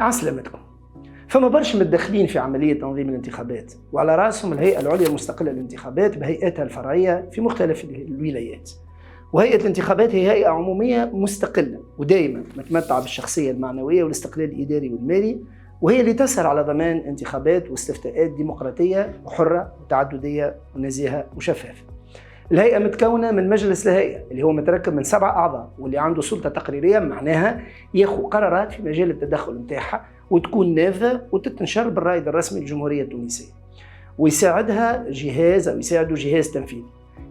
عسلامتكم. فما برشا متدخلين في عملية تنظيم الانتخابات، وعلى رأسهم الهيئة العليا المستقلة للانتخابات بهيئاتها الفرعية في مختلف الولايات. وهيئة الانتخابات هي هيئة عمومية مستقلة ودائما متمتعة بالشخصية المعنوية والاستقلال الإداري والمالي، وهي اللي تسهر على ضمان انتخابات واستفتاءات ديمقراطية وحرة وتعددية ونزيهة وشفافة. الهيئة متكونة من مجلس الهيئة اللي هو متركب من 7 أعضاء، واللي عنده سلطة تقريرية، معناها ياخذ قرارات في مجال التدخل نتاعها وتكون نافذة وتتنشر بالرائد الرسمي للجمهورية التونسية، ويساعدها جهاز أو يساعده جهاز تنفيذي.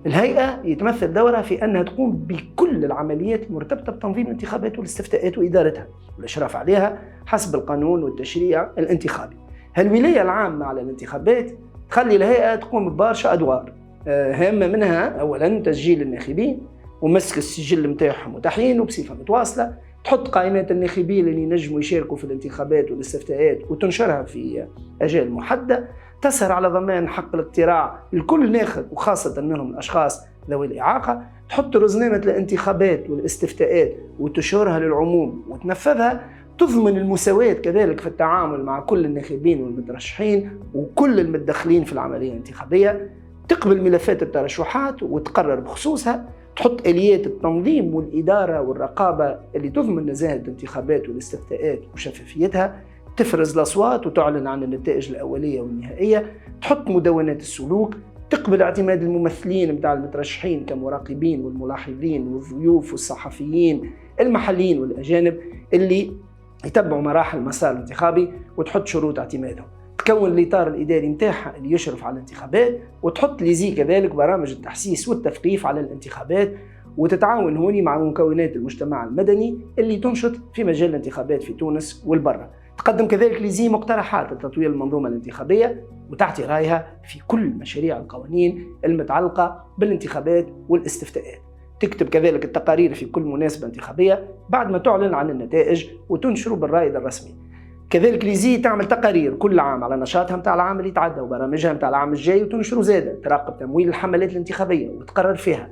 الهيئة يتمثل دورها في أنها تقوم بكل العمليات المرتبطة بتنظيم الانتخابات والاستفتاءات وإدارتها والإشراف عليها حسب القانون والتشريع الانتخابي. الولاية العامة على الانتخابات تخلي الهيئة تقوم ببرشا أدوار هامة، منها أولا تسجيل الناخبين ومسك السجل متاعهم وتحيينه بصفة متواصلة، تحط قائمات الناخبين اللي ينجموا يشاركوا في الانتخابات والاستفتاءات وتنشرها في أجال محددة، تسهر على ضمان حق الاقتراع لكل ناخب وخاصة منهم الأشخاص ذوي الإعاقة، تحط رزنامة الانتخابات والاستفتاءات وتشهرها للعموم وتنفذها، تضمن المساواة كذلك في التعامل مع كل الناخبين والمترشحين وكل المتدخلين في العملية الانتخابية، تقبل ملفات الترشحات وتقرر بخصوصها، تحط آليات التنظيم والإدارة والرقابة اللي تضمن نزاهة الانتخابات والاستفتاءات وشفافيتها، تفرز الأصوات وتعلن عن النتائج الأولية والنهائية، تحط مدونات السلوك، تقبل اعتماد الممثلين متاع المترشحين كمراقبين والملاحظين والضيوف والصحفيين المحليين والأجانب اللي يتبعوا مراحل المسار الانتخابي، وتحط شروط اعتمادهم، تكون الإطار الإداري متاعها اللي يشرف على الانتخابات، وتحط لزي كذلك برامج التحسيس والتثقيف على الانتخابات، وتتعاون هوني مع مكونات المجتمع المدني اللي تنشط في مجال الانتخابات في تونس والبرة. تقدم كذلك لزي مقترحات لتطوير المنظومة الانتخابية وتعطي رأيها في كل مشاريع القوانين المتعلقة بالانتخابات والاستفتاءات. تكتب كذلك التقارير في كل مناسبة انتخابية بعد ما تعلن عن النتائج وتنشره بالرائد الرسمي. كذلك لزي تعمل تقارير كل عام على نشاطها متاع العام اللي تعدى وبرامجها متاع العام الجاي وتنشره زادة. تراقب تمويل الحملات الانتخابية وتقرر فيها،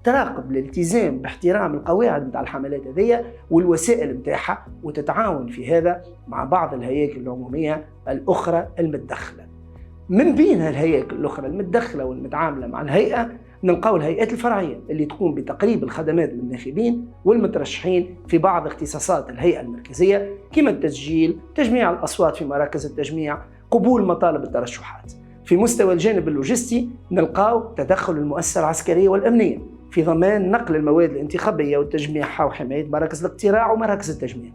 تراقب الالتزام باحترام القواعد متاع الحملات هذية والوسائل متاعها، وتتعاون في هذا مع بعض الهياكل العمومية الأخرى المتدخلة. من بين الهياكل الأخرى المتدخلة والمتعاملة مع الهيئة نلقاو الهيئات الفرعية اللي تقوم بتقريب الخدمات للناخبين والمترشحين في بعض اختصاصات الهيئة المركزية، كما التسجيل، تجميع الأصوات في مراكز التجميع، قبول مطالب الترشحات. في مستوى الجانب اللوجستي نلقاو تدخل المؤسسة العسكرية والأمنية في ضمان نقل المواد الانتخابية وتجميعها وحماية مراكز الاقتراع ومراكز التجميع.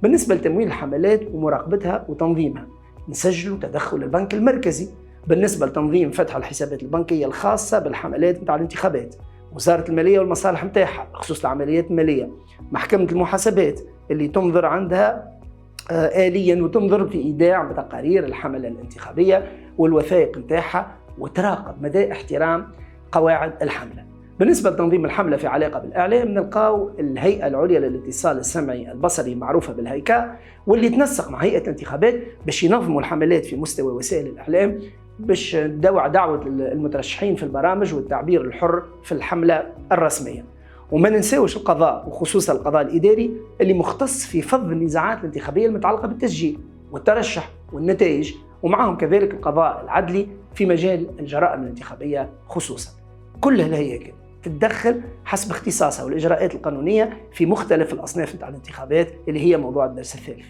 بالنسبة لتمويل الحملات ومراقبتها وتنظيمها نسجل تدخل البنك المركزي. بالنسبة لتنظيم فتح الحسابات البنكية الخاصة بالحملات متاع الانتخابات، وزارة المالية والمصالح متاعها بخصوص العمليات المالية، محكمة المحاسبات اللي تنظر عندها آليا وتنظر في إيداع بتقارير الحملة الانتخابية والوثائق متاعها، وتراقب مدى احترام قواعد الحملة. بالنسبة لتنظيم الحملة في علاقة بالإعلام نلقاو الهيئة العليا للاتصال السمعي البصري معروفة بالهيكا، واللي تنسق مع هيئة الانتخابات باش ينظموا الحملات في مستوى وسائل الإعلام، باش دعوة المترشحين في البرامج والتعبير الحر في الحملة الرسمية. وما ننساوش القضاء، وخصوصا القضاء الإداري اللي مختص في فض النزاعات الانتخابية المتعلقة بالتسجيل والترشح والنتائج، ومعهم كذلك القضاء العدلي في مجال الجرائم الانتخابية خصوصا. كل الهياكل تتدخل حسب اختصاصها والإجراءات القانونية في مختلف الأصناف متاع الانتخابات اللي هي موضوع الدرس الثالث.